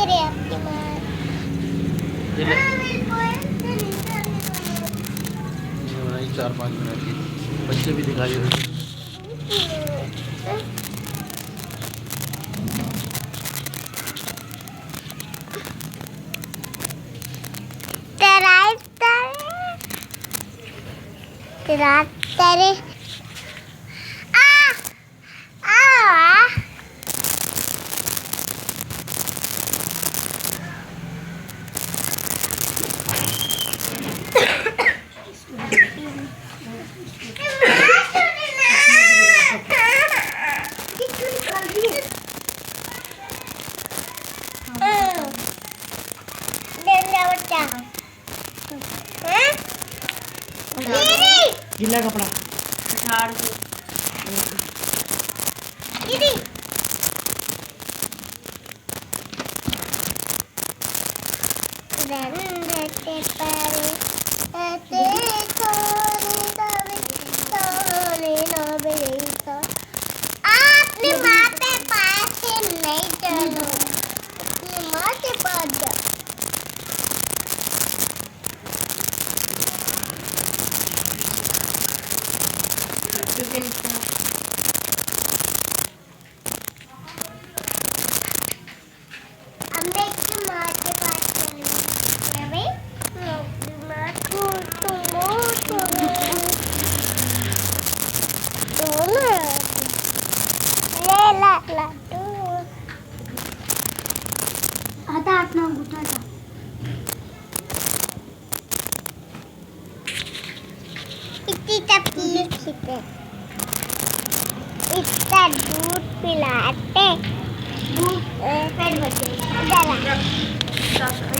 रे आपकी माँ। बनाई 4-5 मिनट की, बच्चे भी दिखा दे रहे। तेरा तेरे आ आ गीला कपड़ा झाड़ दो। दीदी रंगते पारे ते सोने दबे सोने ना बेटा आपने माँ पे पास से नहीं चलो अपनी माँ के पास जाओ। हमने की माँ के पास चलेंगे माँ को ले ला लड्डू आता अपना गुटा था इतनी चपकी खींचे इतना दूध पिलाते दूध पेट भरते